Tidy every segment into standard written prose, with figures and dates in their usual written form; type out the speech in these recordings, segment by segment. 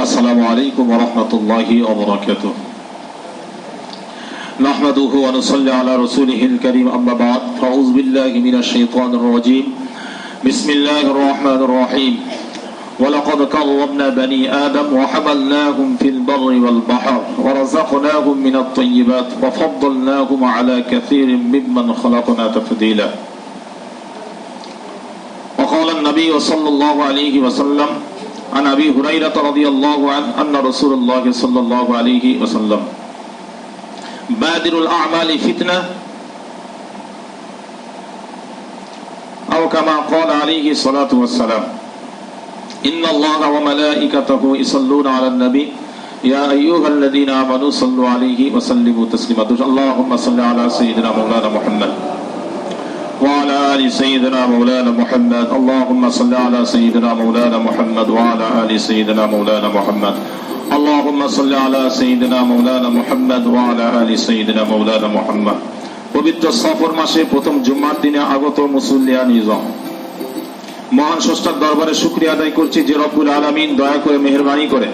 السلام عليكم ورحمة الله وبركاته نحمده ونصلي على رسوله الكريم أما بعد فأعوذ بالله من الشيطان الرجيم بسم الله الرحمن الرحيم ولقد كرمنا بني آدم وحملناهم في البر والبحر ورزقناهم من الطيبات وفضلناهم على كثير ممن خلقنا تفضيلا وقال النبي صلى الله عليه وسلم عن أبي هريرة رضي الله عنه أن رسول الله صلى الله عليه وسلم بادر الأعمال فتنة أو كما قال عليه الصلاة والسلام إن الله وملائكته يصلون على النبي يا أيها الذين آمنوا صلوا عليه وسلموا تسليما اللهم صل على سيدنا مولانا محمد وعلى آل سيدنا مولانا محمد اللهم صل على سيدنا مولانا محمد وعلى آل سيدنا مولانا محمد اللهم صل على سيدنا مولانا محمد وعلى آل سيدنا مولانا محمد পবিত্র সফর মাসে প্রথম জুম্মার দিনে আগত মুসল্লিয়ান নিজাম মহান স্রষ্টার দরবারে শুকরিয়া আদায় করছি যে রব্বুল আলামিন দয়া করে মেহেরবানি করে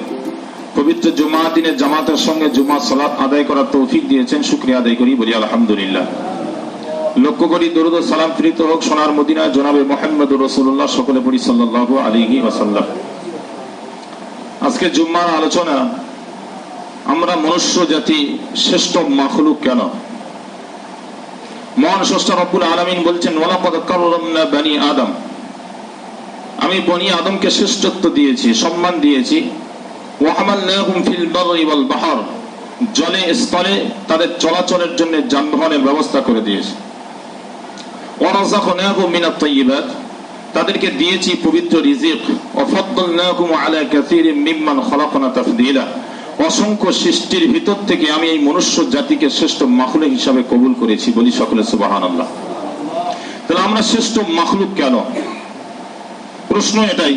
পবিত্র জুমার দিনে জামাতের সঙ্গে জুমার সালাত আদায় করার তৌফিক দিয়েছেন। শুকরিয়া আদায় করি, বলি আলহামদুলিল্লাহ। লক্ষ্য করি দরুদ ও সালাম প্রেরিত হোক সোনার মদিনায় জনাবে মুহাম্মদুর রাসূলুল্লাহ, সকলে পড়ি সাল্লাল্লাহু আলাইহি ওয়াসাল্লাম। আজকে জুম্মার আলোচনা, আমরা মনুষ্য জাতি শ্রেষ্ঠ মাখলুক কেন? মহান স্রষ্টা রব্বুল আলামিন বলছেন ওয়ালাকাদ কাররামনা বনি আদম, আমি বনি আদমকে শ্রেষ্ঠত্ব দিয়েছি, সম্মান দিয়েছি। ওয়া হামালনাহুম ফিল বাররি ওয়াল বাহর, জলে স্থলে তাদের চলাচলের জন্য যানবাহনের ব্যবস্থা করে দিয়েছি। ওয়া রাযাকনাহুম মিনাত তাইয়্যিবাত, তাদেরকে দিয়েছি পবিত্র রিজিক। ওয়া ফাদ্দালনাহুম আলা কাসীরিম মিম্মান খালাকনা তাফদীলা, অসংখ্য সৃষ্টির ভিতর থেকে আমি এই মনুষ্য জাতিকে শ্রেষ্ঠ মাখলুক হিসাবে কবুল করেছি, বলি সকলে সুবহানাল্লাহ। তাহলে আমরা শ্রেষ্ঠ মাখলুক কেন? প্রশ্ন এটাই।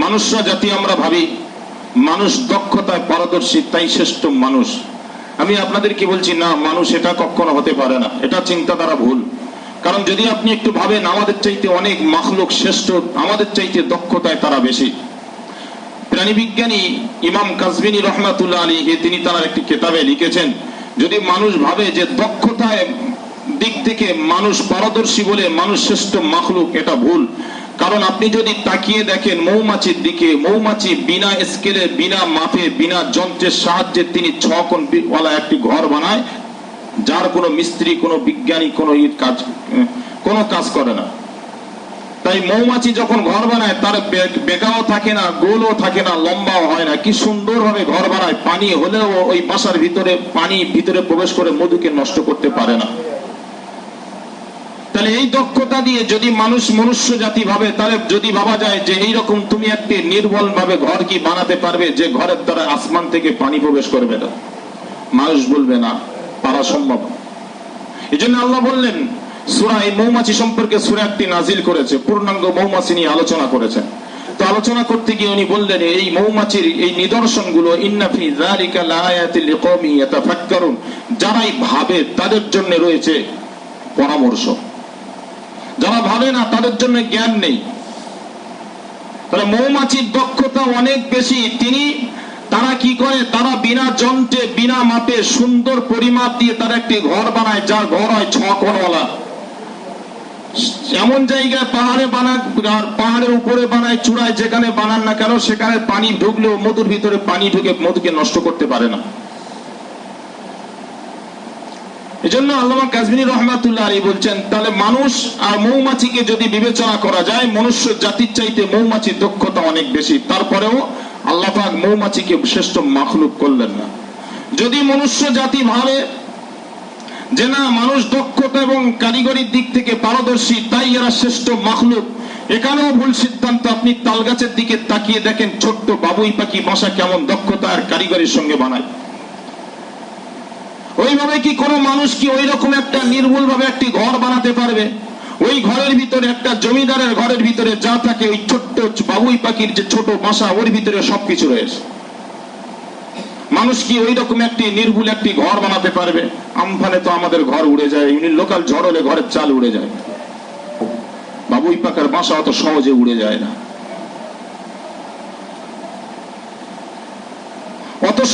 মানুষ জাতি আমরা ভাবি মানুষ দক্ষতায় পারদর্শী তাই শ্রেষ্ঠ মানুষ। আমি আপনাদেরকে বলছি না, মানুষ এটা কখনো হতে পারে না, এটা চিন্তাধারা ভুল। কারণ যদি আপনি একটু ভাবেন আমাদের চাইতে অনেক মাখলুক শ্রেষ্ঠ, আমাদের চাইতে দক্ষতায় তারা বেশি। প্রাণীবিজ্ঞানী ইমাম কাজভিনী রহমাতুল্লাহ আলাইহি তিনি তার একটি কিতাবে লিখেছেন, যদি মানুষ ভাবে যে দক্ষতায় দিক থেকে মানুষ পারদর্শী বলে মানুষ শ্রেষ্ঠ মাখলুক, এটা ভুল। কারণ আপনি যদি তাকিয়ে দেখেন মৌমাছির দিকে, মৌমাছি বিনা স্কেলে, বিনা মাপে, বিনা যন্ত্রের সাহায্যে তিনি 6 কোণ ওয়ালা একটি ঘর বানায়, যার কোনো মিস্ত্রি, কোনো বিজ্ঞানী কোনো কাজ করে না। তাই মৌমাছি যখন ঘর বানায় তার বেকাও থাকে না, গোলও থাকে না, লম্বাও হয় না, কি সুন্দরভাবে ঘর বানায়। পানি হলেও ওই বাসার ভিতরে পানি ভিতরে প্রবেশ করে মধুকে নষ্ট করতে পারে না। তাহলে এই দক্ষতা দিয়ে যদি মানুষ মনুষ্য জাতি ভাবে, তাহলে যদি ভাবা যায় যে এইরকম তুমি একটি নির্বল ভাবে ঘর কি বানাতে পারবে যে ঘরের দ্বারা আসমান থেকে পানি প্রবেশ করবে না? মানুষ বলবে না, পারা সম্ভব। এই জন্য আল্লাহ বললেন সূরা, এই মৌমাছি সম্পর্কে সূরা একটি নাজিল করেছে, পূর্ণাঙ্গ মৌমাছি নিয়ে আলোচনা করেছেন। তো আলোচনা করতে গিয়ে উনি বললেন এই মৌমাছির এই নিদর্শনগুলো ইন্না ফি যালিকা লাআয়াতিল লিকাওমি ইয়াতাফাক্কারুন, যারাই ভাবে তাদের জন্য রয়েছে পরামর্শ, যারা ভাবে না তাদের জন্য জ্ঞান নেই। তাহলে মৌমাছির দক্ষতা অনেক বেশি। তারা কি করে, তারা বিনা যন্ত্রে, বিনা মাপে, সুন্দর পরিমাপ দিয়ে তারা একটি ঘর বানায়, যার ঘর হয় 6 কোণওয়ালা। এমন জায়গায় পাহাড়ে বানায়, পাহাড়ের উপরে বানায়, চূড়ায় যেখানে বানান না কেন সেখানে পানি ঢুকলেও মধুর ভিতরে পানি ঢুকে মধুকে নষ্ট করতে পারে না। এজন্য আল্লামা কাজভিনী রহমাতুল্লাহ আলাইহি বলছেন তাহলে মানুষ আর মৌমাছিকে যদি বিবেচনা করা যায়, মনুষ্য জাতির চাইতে মৌমাছির দক্ষতা অনেক বেশি। তারপরেও আল্লাহ পাক মৌমাছিকে শ্রেষ্ঠ মাখলুক করলেন না। যদি মনুষ্য জাতি ভাবে যে না মানুষ দক্ষতা এবং কারিগরির দিক থেকে পারদর্শী তাই এরা শ্রেষ্ঠ মাখলুক, এখানেও ভুল সিদ্ধান্ত। আপনি তালগাছের দিকে তাকিয়ে দেখেন ছোট্ট বাবুই পাখি বাসা কেমন দক্ষতা আর কারিগরির সঙ্গে বানায়। ওইভাবে কি কোনো মানুষ কি ওই রকম একটা নির্ভুল ভাবে একটি ঘর বানাতে পারবে? ওই ঘরের ভিতরে একটা জমিদারের ঘরের ভিতরে যা থাকে ওই ছোট্ট বাবুই পাখির যে ছোট বাসা ওর ভিতরে সবকিছু রয়েছে। মানুষ কি ওই রকম একটি নির্ভুল একটি ঘর বানাতে পারবে? আমফানে তো আমাদের ঘর উড়ে যায়, এমনি লোকাল ঝড় হলে ঘরের চাল উড়ে যায়, বাবুই পাখির বাসা অত সহজে উড়ে যায় না।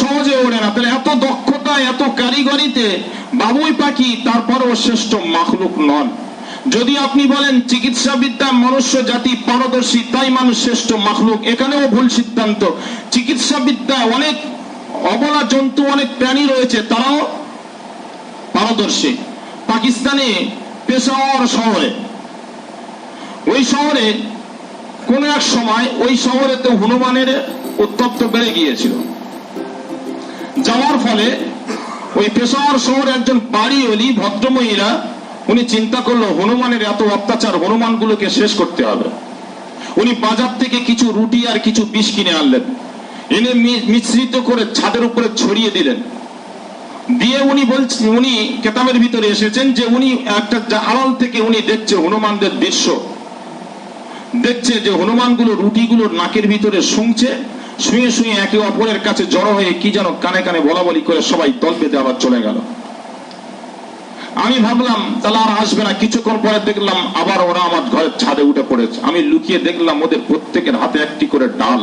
সহজে ওড়ে না। তাহলে এত দক্ষতা, এত কারিগরিতে বাবুই পাখি তারপরেও শ্রেষ্ঠ মাখলুক নন। যদি আপনি বলেন চিকিৎসা বিদ্যায় মনুষ্য জাতি পারদর্শী তাই মানুষ শ্রেষ্ঠ মাখলুক, এখানেও ভুল সিদ্ধান্ত। চিকিৎসা বিদ্যায় অনেক অবলা জন্তু, অনেক প্রাণী রয়েছে, তারাও পারদর্শী। পাকিস্তানে পেশাওয়ার শহরে, ওই শহরে কোন এক সময় ওই শহরেতে হনুমানের উত্তপ্ত বেড়ে গিয়েছিল। যাওয়ার ফলে ওই পেশাওয়ার শহরে একজন বাড়িওয়ালি ভদ্রমহিলা, উনি চিন্তা করলো হনুমানের এত অত্যাচার, হনুমানগুলোকে শেষ করতে হবে। উনি বাজার থেকে কিছু রুটি আর কিছু বিষ কিনে আনলেন, এনে মিশ্রিত করে ছাদের উপরে ছড়িয়ে দিলেন। দিয়ে উনি বলছেন, উনি কেতাবের ভিতরে এসেছেন যে উনি একটা আড়াল থেকে উনি দেখছে হনুমানদের দৃশ্য, দেখছে যে হনুমানগুলো রুটিগুলো নাকের ভিতরে শুংছে, শুয়ে শুয়ে একে অপরের কাছে জড়ো হয়ে কি যেন কানে কানে বলা বলি করে সবাই দল বেঁধে আবার চলে গেল। আমি ভাবলাম তাহলে আর আসবে না। কিছুক্ষণ পরে দেখলাম আবার ওরা আমার ঘরের ছাদে উঠে পড়েছে। আমি লুকিয়ে দেখলাম ওদের প্রত্যেকের হাতে একটি করে ডাল,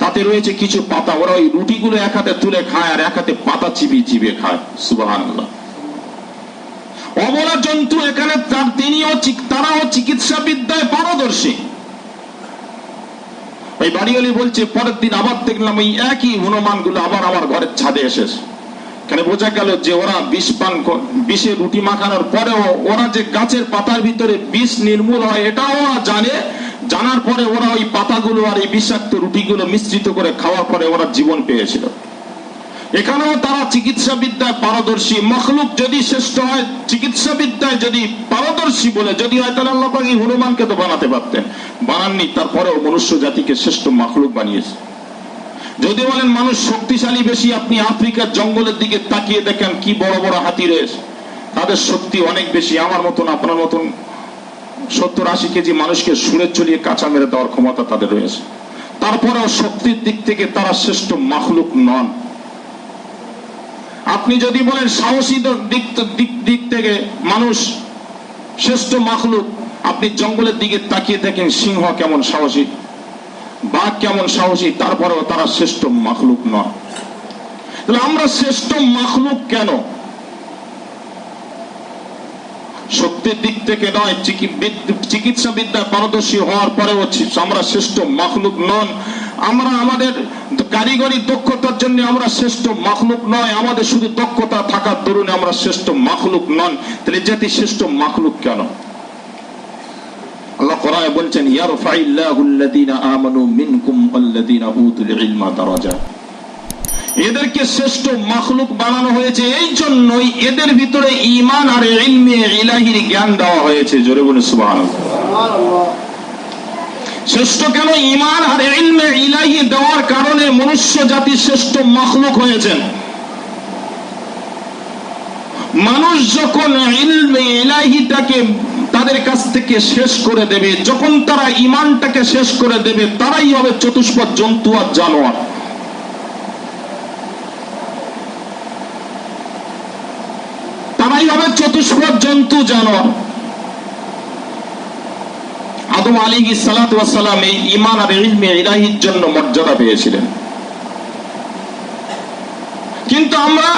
তাতে রয়েছে কিছু পাতা। ওরা ওই রুটিগুলো এক হাতে তুলে খায় আর এক হাতে পাতা চিবিয়ে চিবিয়ে খায়। সুবহানাল্লাহ। অবলা জন্তু এখানে তারাও চিকিৎসা বিদ্যায় পারদর্শী। ওই বাড়িওয়ালি বলছে পরের দিন আবার দেখলাম ওই একই হনুমান গুলো আবার আমার ঘরের ছাদে এসেছে। এখানে বোঝা গেল যে ওরা বিষে রুটি মাখানোর পরেও ওরা যে গাছের পাতার ভিতরে বিষ নির্মূল হয় এটাও ওরা জানে। জানার পরে ওরা ওই পাতাগুলো আর এই বিষাক্ত রুটিগুলো মিশ্রিত করে খাওয়ার পরে ওরা জীবন পেয়েছিল। এখানেও তারা চিকিৎসা বিদ্যায় পারদর্শী। মখলুক যদি শ্রেষ্ঠ হয়, চিকিৎসা বিদ্যায় যদি পারদর্শী বলে যদি হয়, তাহলে আল্লাহ পাক এই হনুমানকে তো বানাতে পারতেন, বানাননি। তারপরেও মনুষ্য জাতিকে শ্রেষ্ঠ মখলুক বানিয়েছে। যদি বলেন মানুষ শক্তিশালী বেশি, আপনি আফ্রিকার জঙ্গলের দিকে তাকিয়ে দেখেন কি বড় বড় হাতি রয়েছে, তাদের শক্তি অনেক বেশি। আমার মতন আপনার মতন 70-80 কেজি মানুষকে সুরে চলিয়ে কাঁচা মেরে দেওয়ার ক্ষমতা তাদের রয়েছে। তারপরেও শক্তির দিক থেকে তারা শ্রেষ্ঠ মখলুক নন। আপনি যদি বলেন সাহসী দিক থেকে মানুষ শ্রেষ্ঠ মখলুক, আপনি জঙ্গলের দিকে তাকিয়ে দেখেন সিংহ কেমন সাহসী, বাঘ কেমন সাহসী, তারপরেও তারা শ্রেষ্ঠ মখলুক নয়। তাহলে আমরা শ্রেষ্ঠ মখলুক কেন? শক্তির দিক থেকে নয়, চিকিৎসা বিদ্যায় পারদর্শী হওয়ার পরেও আমরা শ্রেষ্ঠ মখলুক নন। আমরা আমাদের কারিগরি দক্ষতার জন্য আমরা শ্রেষ্ঠ মখলুক নয়, আমাদের শুধু দক্ষতা থাকার দরুন আমরা শ্রেষ্ঠ মখলুক নন। তাহলে জাতি শ্রেষ্ঠ মখলুক কেন? আল্লাহ কোরআনে বলছেন ইয়ারফাইল্লাহুল্লাযীনা আমানু মিনকুম ওয়াল্লাযীনা উতুল ইলমা দারাজাত। এদেরকে শ্রেষ্ঠ মখলুক বানানো হয়েছে এই জন্যই এদের ভিতরে ঈমান আর ইলমে ইলাহির জ্ঞান দেওয়া হয়েছে। জোরে বলুন সুবহানাল্লাহ। শ্রেষ্ঠ কেন? ঈমান আর ইলমে ইলাহি দেওয়ার কারণে মনুষ্য জাতি শ্রেষ্ঠ মখলুক হয়েছেন। মানুষ যখন ইলমে ইলাহিটাকে তাদের কাছ থেকে শেষ করে দেবে, যখন তারা ঈমানটাকে শেষ করে দেবে, তারাই হবে চতুষ্পদ জন্তু আর জানোয়ার। তারাই হবে চতুষ্পদ জন্তু জানোয়ার। আদম আলাইহিস সালাতু ওয়াস সালাম এই ঈমান আর ইলমে ইলাহির জন্য মর্যাদা পেয়েছিলেন। কিন্তু আমরা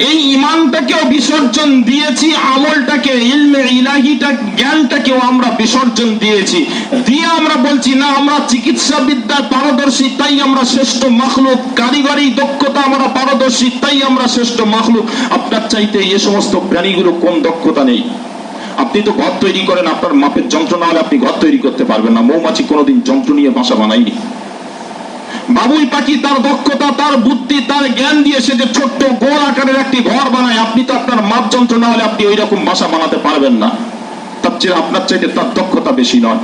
এই ঈমানটাকেও বিসর্জন দিয়েছি, আমলটাকে ইলমে ইলাহিটা জ্ঞানটাকেও আমরা বিসর্জন দিয়েছি। দিয়ে আমরা বলছি না আমরা চিকিৎসা বিদ্যায় পারদর্শী তাই আমরা শ্রেষ্ঠ মখলুক, কারিগরি দক্ষতা আমরা পারদর্শী তাই আমরা শ্রেষ্ঠ মখলুক। আপনার চাইতে এই সমস্ত প্রাণীগুলো কোন দক্ষতা নেই? আপনি তো ঘর তৈরি করেন, আপনার মাপের যন্ত্র না হলে আপনি ঘর তৈরি করতে পারবেন না। মৌমাছি কোনোদিন যন্ত্র নিয়ে বাসা বানায়নি। বাবুই পাখি তার দক্ষতা, তার বুদ্ধি, তার জ্ঞান দিয়ে সে যে ছোট্ট গোল আকারের একটি ঘর বানায়, আপনি তো আপনার মাপ যন্ত্র না হলে আপনি ওই রকম বাসা বানাতে পারবেন না। তার চেয়ে আপনার চাইতে তার দক্ষতা বেশি নয়।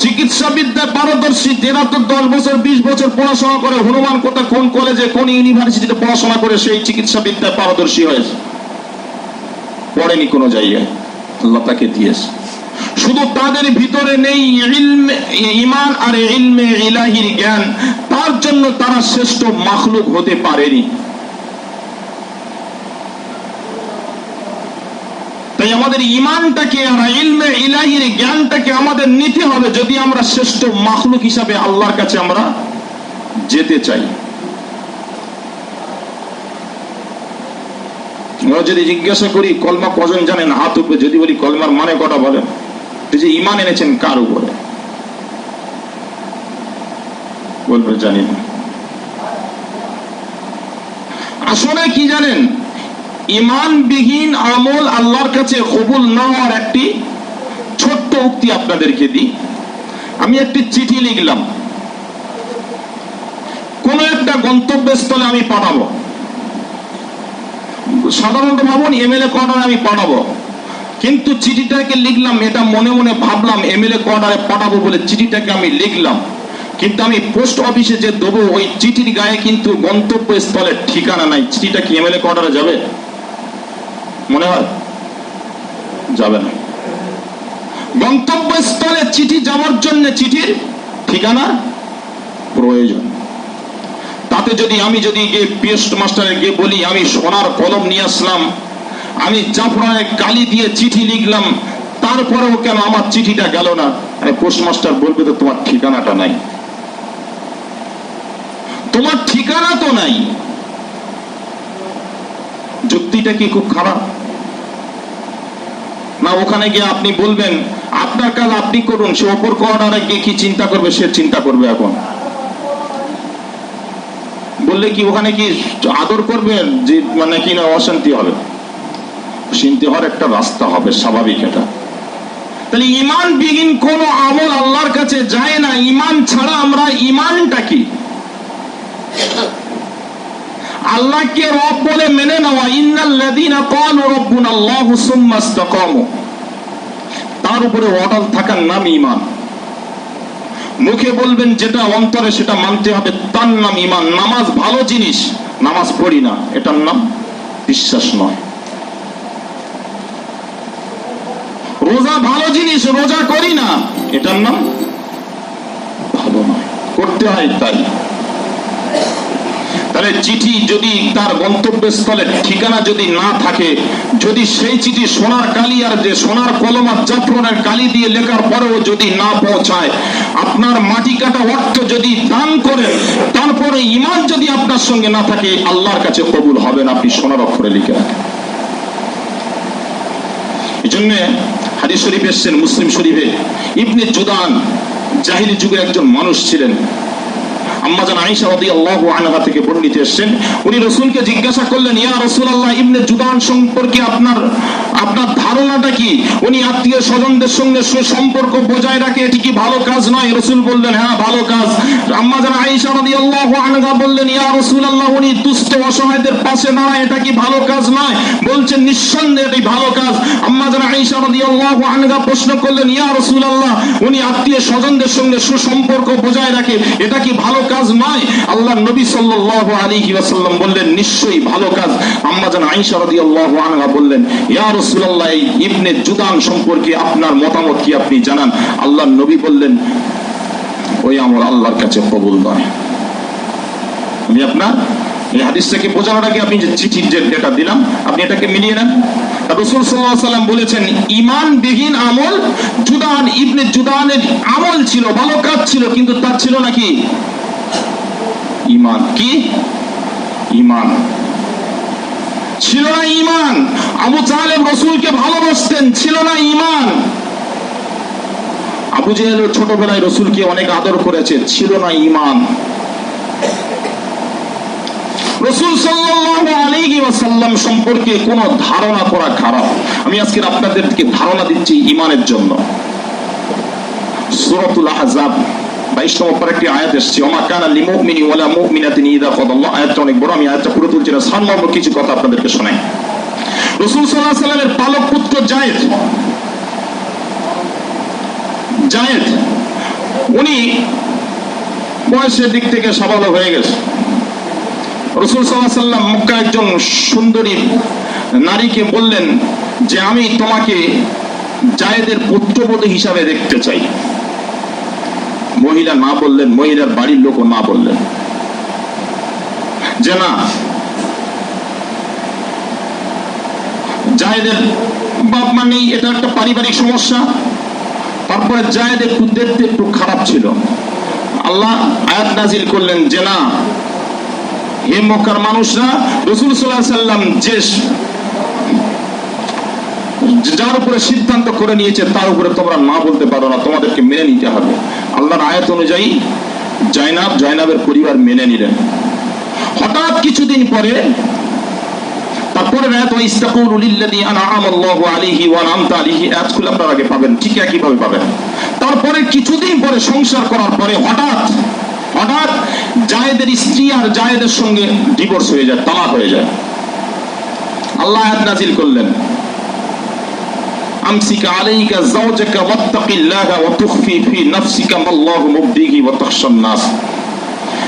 চিকিৎসা বিদ্যায় পারদর্শী যারা তো 10 বছর 20 বছর পড়াশোনা করে, হনুমান কোন কলেজে কোন ইউনিভার্সিটিতে পড়াশোনা করে সেই চিকিৎসা বিদ্যায় পারদর্শী হয়েছে? পড়েনি কোনো জায়গায়, আল্লাহ তাকে দিয়েছে। শুধু তাদের ভিতরে নেই ঈমান আর ইলমে ইলাহির জ্ঞান, তার জন্য তারা শ্রেষ্ঠ মখলুক হতে পারেনি। তাই আমাদের ঈমানটাকে আর ইলমে ইলাহির জ্ঞানটাকে আমাদের নিতে হবে যদি আমরা শ্রেষ্ঠ মখলুক হিসাবে আল্লাহর কাছে আমরা যেতে চাই। আমরা যদি জিজ্ঞাসা করি কলমা কজন জানেন, হাত উপরে। যদি বলি কলমার মানে কটা বলেন, যে ঈমান এনেছেন কার উপরে, বলবে জানি না। আসলে কি জানেন, ঈমানবিহীন আমল আল্লাহর কাছে কবুল না হওয়ার একটি ছোট্ট উক্তি আপনাদেরকে দিই। আমি একটি চিঠি লিখলাম, কোন একটা গন্তব্যস্থলে আমি পাঠাবো। সাধারণত ভাবুন এমএলএ কোয়ার্টারে আমি পাঠাবো, কিন্তু চিঠিটাকে লিখলাম, এটা মনে মনে ভাবলাম এমএলএ কোয়ার্টারে পাঠাবো বলে চিঠিটাকে আমি লিখলাম, কিন্তু আমি পোস্ট অফিসে যে দেবো ওই চিঠির গায়ে কিন্তু গন্তব্যস্থলের ঠিকানা নাই। চিঠিটা কি এমএলএ কোয়ার্টারে যাবে? মনে হয় যাবে না। গন্তব্যস্থলে চিঠি যাওয়ার জন্য চিঠির ঠিকানা প্রয়োজন। তাতে যদি আমি গিয়ে পোস্ট মাস্টারে গিয়ে বলি আমি সোনার কলম নিয়ে আসলাম, আমি জাফরানের কালি দিয়ে চিঠি লিখলাম, তারপরেও কেন আমার চিঠিটা গেল না, পোস্ট মাস্টার বলবে তো তোমার ঠিকানাটা নাই। তোমার ঠিকানা তো নাই। যুক্তিটা কি খুব খারাপ না? ওখানে গিয়ে আপনি বলবেন আপনার কাজ আপনি করুন, সে অপর কোয়ার্টারে গিয়ে কি চিন্তা করবে, সে চিন্তা করবে। এখন বললে কি ওখানে কি আদর করবেন, যে মানে কি না অশান্তি হবে? শান্তি হওয়ার একটা রাস্তা হবে, স্বাভাবিক এটা। তাহলে ঈমানবিহীন কোন আমল আল্লাহর কাছে যায় না। ঈমান ছাড়া আমরা, ঈমানটা কি? আল্লাহকে রব বলে মেনে নেওয়া। ইন্নাল্লাযীনা ক্বালু রাব্বুনাল্লাহু সুম্মা ইসতাকামু, তার উপরে অটল থাকার নাম ঈমান। মুখে বলবেন যেটা, অন্তরে সেটা মানতে হবে, তার নাম ঈমান। নামাজ ভালো জিনিস, নামাজ পড়ি না, এটার নাম বিশ্বাস নয়। রোজা ভালো জিনিস, রোজা করি না, এটার নাম ভালো নয়, করতে হয় তাই। তাহলে চিঠি যদি তার গন্তব্যস্থলের ঠিকানা যদি না থাকে, যদি সেই চিঠি সোনার কালি আর যে সোনার কলম আর জাফরানের কালি দিয়ে লেখার পরেও যদি না পৌঁছায়, আপনার মাটি কাটা অর্থ যদি দান করেন, তারপরে ঈমান যদি আপনার সঙ্গে না থাকে, আল্লাহর কাছে কবুল হবে না। আপনি সোনার অক্ষরে লিখে রাখেন। এই জন্য হাদিস শরীফ এসেছেন, মুসলিম শরীফে, ইবনে জুদান জাহিলি যুগের একজন মানুষ ছিলেন। আম্মা জান আয়েশা রাদিয়াল্লাহু আনহা থেকে বর্ণিত এসেছেন, উনি রাসূলকে জিজ্ঞাসা করলেন, ইয়া রাসূলুল্লাহ, ইবনে জুদান সম্পর্কে আপনার ধারণাটা কি? উনি আত্মীয় স্বজনদের সঙ্গে সুসম্পর্ক বজায় রাখে, এটি কি ভালো কাজ নয়? রাসূল বললেন, হ্যাঁ ভালো কাজ। আম্মা জান আয়েশা রাদিয়াল্লাহু আনহা বললেন, ইয়া রাসূলুল্লাহ, উনি দুস্থ অসহায়দের পাশে দাঁড়ায়, এটা কি ভালো কাজ নয়? বলছেন, নিঃসন্দেহে এটি ভালো কাজ। আম্মা জান আয়েশা রাদিয়াল্লাহু আনহা প্রশ্ন করলেন, ইয়া রাসূলুল্লাহ, উনি আত্মীয় স্বজনদের সঙ্গে সুসম্পর্ক বজায় রাখে, এটা কি ভালো কাজ নয়? আল্লাহর নবী সাল্লাল্লাহু আলাইহি ওয়াসাল্লাম বললেন, নিশ্চয়ই ভালো কাজ। আম্মা জান আয়েশা রাদিয়াল্লাহু আনহা বললেন, ইয়া রাসূলুল্লাহ, ইবনে জুদান সম্পর্কে আপনার মতামত কি, আপনি জানান। আল্লাহর নবী বললেন, ওই আমল আল্লাহর কাছে কবুল নয়। আমি আপনার এই হাদিসটাকে বোঝানোর আগে আপনি যে চিঠির যে ডেটা দিলাম, আপনি এটাকে মিলিয়ে নেন। রাসূল সাল্লাল্লাহু আলাইহি ওয়াসাল্লাম বলেছেন, ঈমানবিহীন আমল, জুদান ইবনে জুদানের আমল ছিল, ভালো কাজ ছিল, কিন্তু তার ছিল নাকি ঈমান। কি ঈমান ছিল না? ঈমান। আবু তালেব রাসূলকে ভালোবাসতেন, ছিল না ঈমান। আবু জেহেল ছোটবেলায় রাসূলকে অনেক আদর করেছে, ছিল না ঈমান। রাসূল সাল্লাল্লাহু আলাইহি ওয়াসাল্লাম সম্পর্কে কোনো ধারণা করা খারাপ। আমি আজকে আপনাদেরকে ধারণা দিচ্ছি ঈমানের জন্য। সূরাতুল আহজাব 22 নম্বর একটি আয়াত এসেছে, ওমা কানা লিমুমিনি ওয়ালা মুমিনাতিন ইযা কাদাল্লাহু। আয়াতটা অনেক বড়, আমি আয়াতটা পুরো তুলছি না, সামান্য কিছু কথা আপনাদেরকে শোনাই। রাসূল সাল্লাল্লাহু আলাইহি ওয়াসাল্লামের পালক পুত্র জায়েদ, উনি বয়সের দিক থেকে সাবালক হয়ে গেছে। রাসূল সাল্লাল্লাহু আলাইহি ওয়াসাল্লাম মক্কা একজন সুন্দরী নারীকে বললেন যে আমি তোমাকে জায়েদের পুত্রবধূ হিসাবে দেখতে চাই। মহিলা না বললেন, মহিলার বাড়ির লোকও না বললেন যে না, জায়েদের বাপ মা নেই, এটা একটা পারিবারিক সমস্যা। তারপরে জায়েদ একটু দেখতে একটু খারাপ ছিল। আল্লাহ আয়াত নাজিল করলেন যে, না, হে মক্কার মানুষরা, রাসূল সাল্লাল্লাহু আলাইহি ওয়াসাল্লাম যে 7 বছর বয়সে যে 7 বছর বয়সে যে ছেলেকে বিয়ে করেছেন, 7 বছর বয়সে যে ছেলেকে বিয়ে করেছেন, 7 বছর বয়সে যে ছেলেকে বিয়ে করেছেন, 7 বছর বয়সে যে ছেলেকে বিয়ে করেছেন, যার উপরে সিদ্ধান্ত করে নিয়েছে তার উপরে তোমরা না বলতে পারো না, তোমাদেরকে মেনে নিতে হবে। আল্লাহর আয়াত অনুযায়ী জয়নাবের পরিবার মেনে নিলেন। হঠাৎ কিছুদিন পরে তারপরে আয়াত ইস্তাকুলু লিল্লাযী আনআমা আল্লাহু আলাইহি ওয়া আনআমতা আলাইহি, আয়াতগুলো আপনারা আগে পাবেন, ঠিক একইভাবে পাবেন। তারপরে কিছুদিন পরে সংসার করার পরে হঠাৎ জায়েদের স্ত্রী আর জায়েদের সঙ্গে ডিভোর্স হয়ে যায়, তালাক হয়ে যায়। আল্লাহ আয়াত নাযিল করলেন, আমসিক আলাইকা যাওজাকা ওয়াত্তাকিল্লাহা ওয়া তুখফি ফি নাফসিকা মাল্লাহু মুবদিহি ওয়া তাখশান নাস।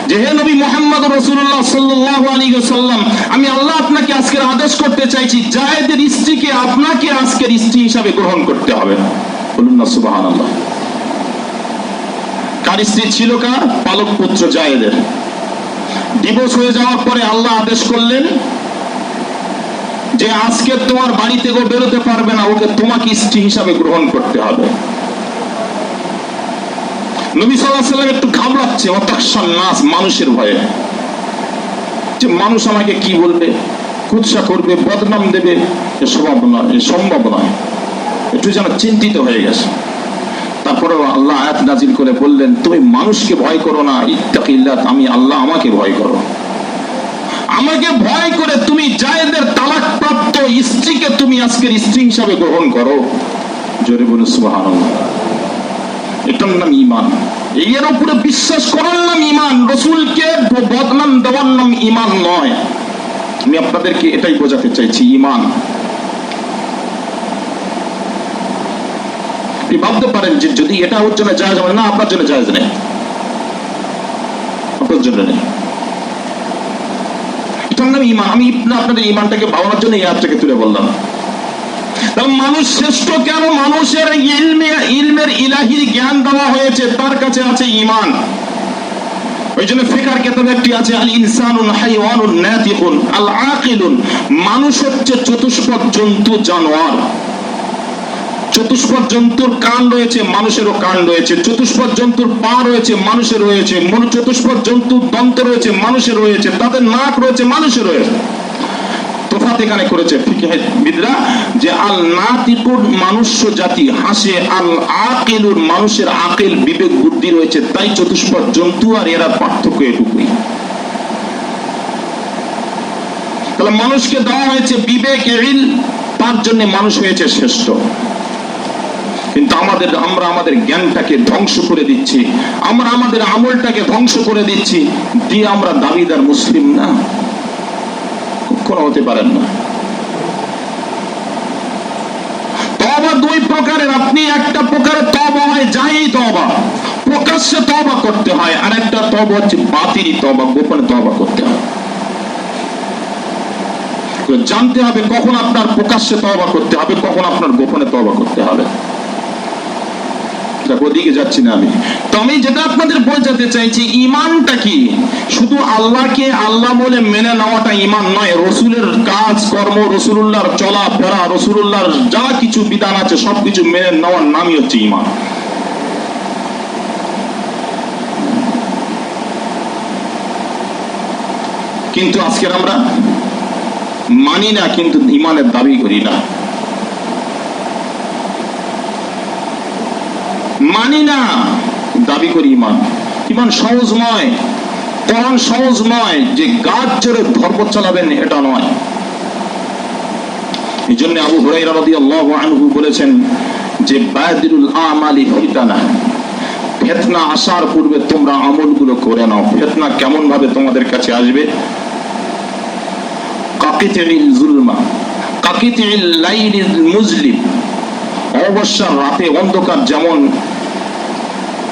যে হে নবী মুহাম্মদ রাসূলুল্লাহ সাল্লাল্লাহু আলাইহি ওয়াসাল্লাম, আমি আল্লাহ আপনাকে আজকের আদেশ করতে চাইছি, জায়েদের স্ত্রীকে আপনাকে আজকের স্ত্রী হিসাবে গ্রহণ করতে হবে। বলুন না সুবহানাল্লাহ। কার স্ত্রী ছিল? কার? পালক পুত্র জায়েদের। ডিভোর্স হয়ে যাওয়ার পরে আল্লাহ আদেশ করলেন যে আজকে তোমার বাড়ি থেকে বেরোতে পারবে না, ওকে তোমাকে স্ত্রী হিসাবে গ্রহণ করতে হবে। নবী সাল্লাল্লাহু আলাইহি ওয়াসাল্লাম একটু ঘাবড়াচ্ছে, ওয়াতাখশান নাস, মানুষের ভয়ে, যে মানুষ আমাকে কি বলবে, কুৎসা করবে, বদনাম দেবে, সম্ভব নয়, একটু যেন চিন্তিত হয়ে গেছে। তারপরে আল্লাহ আয়াত নাযিল করে বললেন, তুমি মানুষকে ভয় করো না, ইত্তাকিল্লাহ, আমি আল্লাহ আমাকে ভয় করো। আমাকে ভয় করে তুমি জায়েদের তালাকপ্রাপ্ত স্ত্রীকে তুমি আজকের স্ত্রী হিসাবে গ্রহণ করো। জোরে বলুন সুবহানাল্লাহ। এটার নাম ঈমান। এর উপরে বিশ্বাস করার নাম ঈমান। রাসূলকে বদনাম দেওয়ার নাম ঈমান নয়। আমি আপনাদেরকে এটাই বোঝাতে চাইছি, ঈমান। আপনি ভাবতে পারেন যে যদি এটা ওর জন্য জায়েজ হবে না, আপনার জন্য জায়েজ নেই, আপনার জন্য নেই। এটার নাম ঈমান। আমি আপনাদের ঈমানটাকে ভাবার জন্য এই আয়াতটাকে তুলে বললাম। মানুষ শ্রেষ্ঠ কেন? মানুষের ইলমের ইলাহির জ্ঞান দেওয়া হয়েছে, তার কাছে আছে ঈমান। ওই জন্য ফিকর কিতাবে একটি আছে, আল ইনসানুন হাইওয়ানুন নাতিকুন আল আকিলুন। মানুষ হচ্ছে চতুষ্পদ জন্তু, জানোয়ার। চতুষ্পদ জন্তুর কান রয়েছে, মানুষেরও কান রয়েছে। চতুষ্পদ জন্তুর পা রয়েছে, মানুষের রয়েছে। চতুষ্পদ জন্তুর দন্ত রয়েছে, মানুষের রয়েছে। তাদের নাক রয়েছে, মানুষের রয়েছে। তোফাত এখানে করেছে ফিকহবিদরা যে আল নাতিকুন মানুষ্য জাতি হাসে, আল আকিলুন মানুষের আকিল, বিবেক বুদ্ধি রয়েছে। তাই চতুষ্পদ জন্তু আর এরা পার্থক্য এটুকুই। তাহলে মানুষকে দেওয়া হয়েছে বিবেক, ইলম, তার জন্য মানুষ হয়েছে শ্রেষ্ঠ। কিন্তু আমরা আমাদের জ্ঞানটাকে ধ্বংস করে দিচ্ছি, আমরা আমাদের আমলটাকে ধ্বংস করে দিচ্ছি, দিয়ে আমরা দাবিদার মুসলিম না, কখনো হতে পারেন না। তওবা দুই প্রকারের। আপনি একটা প্রকারের তওবা হয় জাহিরি তওবা, প্রকাশ্যে তওবা করতে হয়, আর একটা তওবা হচ্ছে বাতিনি তওবা, গোপনে তওবা করতে হয়। জানতে হবে কখন আপনার প্রকাশ্যে তওবা করতে হবে, কখন আপনার গোপনে তওবা করতে হবে। ওদিকে যাচ্ছি না আমি। তো আমি যেটা আপনাদের বোঝাতে চাইছি, ঈমানটা কি? শুধু আল্লাহকে আল্লাহ বলে মেনে নেওয়াটা ঈমান নয়। রাসূলের কাজ কর্ম, রাসূলুল্লাহর চলাফেরা, রাসূলুল্লাহর যা কিছু বিধান আছে সবকিছু মেনে নেওয়ার নামই হচ্ছে ঈমান। কিন্তু আজকে আমরা মানি না, কিন্তু ঈমানের দাবি করি না। মানি না, দাবি করি ঈমান। ঈমান সহজ নয়, কোরআন সহজ নয় যে গাছ জোরে ধর্ম চালাবেন, এটা নয়। এই জন্য আবু হুরায়রা রাদিয়াল্লাহু আনহু বলেছেন যে বাদিরুল আমালি ফিতানা, ফিতনা আসার পূর্বে তোমরা আমলগুলো করে নাও। ফিতনা কেমন ভাবে তোমাদের কাছে আসবে? কাকিতিল যুলমা কাকিতিল লাইলিল মুজলিম, অবস্যার রাতে অন্ধকার যেমন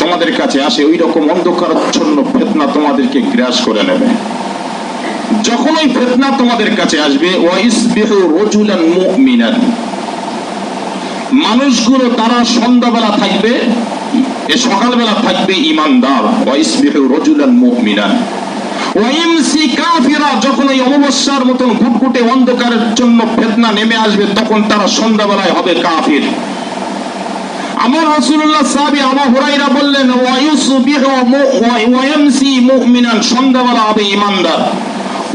তোমাদের কাছে আসে, ওই রকম অন্ধকারাচ্ছন্ন ফিতনা তোমাদেরকে গ্রাস করে নেবে। যখন ওই ফিতনা তোমাদের কাছে আসবে, ওয়াইসবিহু রাজুলান মুমিনান, মানুষগুলো তারা সন্ধ্যাবেলা থাকবে, সকালবেলা থাকবে ঈমানদার। ওয়াইসবিহু রাজুলান মুমিনান ওয়াইমসি কাফিরা, যখন এই অমাবস্যার মতন ঘুটঘুটে অন্ধকারের জন্য ফিতনা নেমে আসবে, তখন তারা সন্ধ্যাবেলায় হবে কাফির। আমার রাসূলুল্লাহ সাহাবী আবু হুরায়রা বললেন, ওয়াইসবিহু ওয়াইমসি মুমিনান, সন্ধ্যাবেলা হবে ঈমানদার।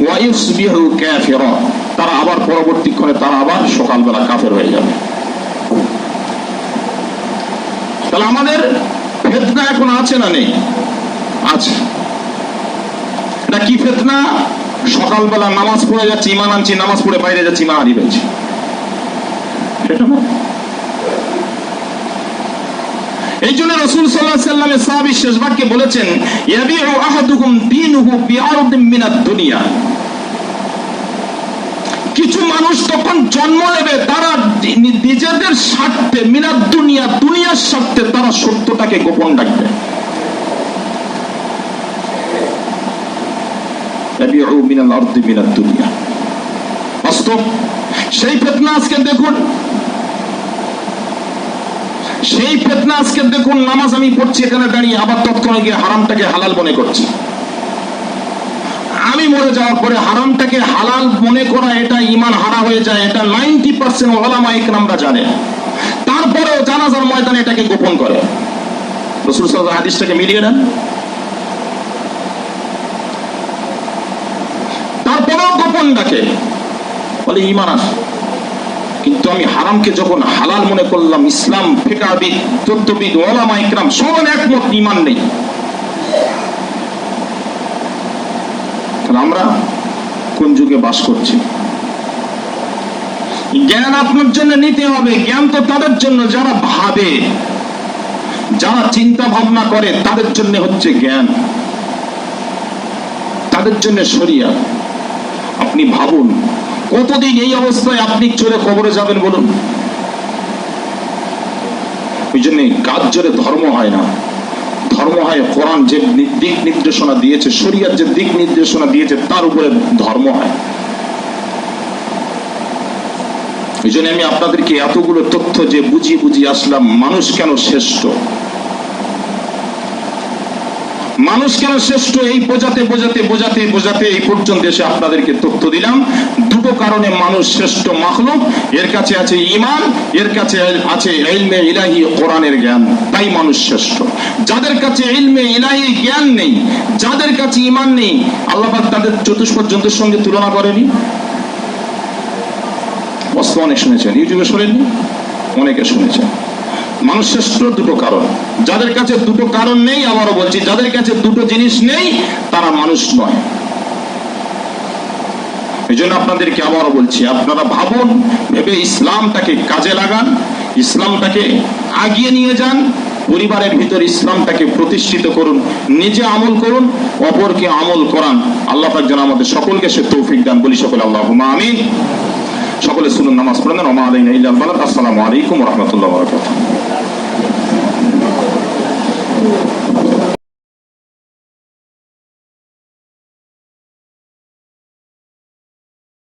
ওয়াইসবিহু কাফিরা, তারা আবার পরবর্তীক্ষণে তারা আবার সকালবেলা কাফের হয়ে যাবে। তাহলে আমাদের ফিতনা এখন আছে না নেই? আছে। এটা কি ফিতনা? সকালবেলা নামাজ পড়ে যাচ্ছি, ঈমান আনছি, নামাজ পড়ে বাইরে যাচ্ছি, ঈমান হারিয়ে ফেলছি। সেটা না। এই জন্য রাসূল সাল্লাল্লাহু আলাইহি ওয়াসাল্লামের সাহাবী শেষ বাক্যে বলেছেন, ইয়াবিউ আহাদুকুম দীনুহু বিআরদিন মিনাদ দুনিয়া। কিছু মানুষ তখন জন্ম নেবে, তারা নিজেদের স্বার্থে, মিনাদ দুনিয়া, দুনিয়ার স্বার্থে তারা সত্যটাকে গোপন রাখবে। ইয়াবিউ মিনাল আরদি মিনাদ দুনিয়া। বাস্তব সেই ফিতনা আজকে দেখুন, সেই ফিতনা আজকে দেখুন। নামাজ আমি পড়ছি এখানে দাঁড়িয়ে, আবার তৎক্ষণাৎ গিয়ে হারামটাকে হালাল মনে করছি। আমি মরে যাওয়ার পরে হারামটাকে হালাল মনে করা, এটা ঈমান হারা হয়ে যায়। এটা 90% উলামা ইকরামরা জানে। তারপরেও জানাজার ময়দানে এটাকে গোপন করে। রাসূল সাল্লাল্লাহু আলাইহি ওয়াসাল্লাম হাদিসটাকে মিলিয়ে নেন। তারপরেও গোপন ডাকে, বলে ঈমান আছে। কিন্তু আমি হারামকে যখন হালাল মনে করলাম, ইসলাম ফিকহবিদ, তত্ত্ববিদ, উলামা ইকরাম সবাই একমত ঈমান নেই। আমরা কোন যুগে বাস করছি? জ্ঞান আপনার জন্য নিতে হবে। জ্ঞান তো তাদের জন্য যারা ভাবে, যারা চিন্তা ভাবনা করে, তাদের জন্য হচ্ছে জ্ঞান, তাদের জন্য শরিয়াত। আপনি ভাবুন, কতদিন এই অবস্থায় আপনি চলে কবরে যাবেন বলুন? ওই জন্য কাজ জোরে ধর্ম হয় না। ধর্ম হয় কোরআন যে দিক নির্দেশনা দিয়েছে, শরিয়ত যে দিক নির্দেশনা দিয়েছে, তার উপরে ধর্ম হয়। এই জন্য আমি আপনাদেরকে এতগুলো তথ্য যে বুঝিয়ে বুঝিয়ে আসলাম, মানুষ কেন শ্রেষ্ঠ, মানুষ কেন শ্রেষ্ঠ, এই বোঝাতে বোঝাতে বোঝাতে বোঝাতে এই পর্যন্ত এসে আপনাদেরকে তথ্য দিলাম। দুটো কারণে মানুষ শ্রেষ্ঠ মাখলুক। এর কাছে আছে ঈমান, এর কাছে আছে ইলমে ইলাহি, কোরআনের জ্ঞান, তাই মানুষ শ্রেষ্ঠ। যাদের কাছে ইলমে ইলাহি জ্ঞান নেই, যাদের কাছে ঈমান নেই, আল্লাহ পাক তাদের চতুষ্পদ জন্তুর সঙ্গে তুলনা করেনি? বস্তু অনেক শুনেছেন, ইউটিউবে শোনেননি? অনেকে শুনেছেন। মানুষ শ্রেষ্ঠ দুটো কারণ। যাদের কাছে দুটো কারণ নেই, আবারও বলছি, যাদের কাছে দুটো জিনিস নেই, তারা মানুষ নয়। এই জন্য আপনাদেরকে আবারও বলছি, আপনারা ভাবুন, ভেবে ইসলামটাকে কাজে লাগান, ইসলামটাকে আগিয়ে নিয়ে যান, পরিবারের ভিতর ইসলামটাকে প্রতিষ্ঠিত করুন, নিজে আমল করুন, অপরকে আমল করান। আল্লাহ পাক যেন আমাদের সকলকে সে তৌফিক দান। বলি সকলে আল্লাহুম্মা আমিন। সকলে শুনুন, নামাজ পড়েন। ওয়া মা আলাইনা ইল্লাল বালাগ। আসসালামু আলাইকুম ওয়া রাহমাতুল্লাহি ওয়া বারাকাতুহু।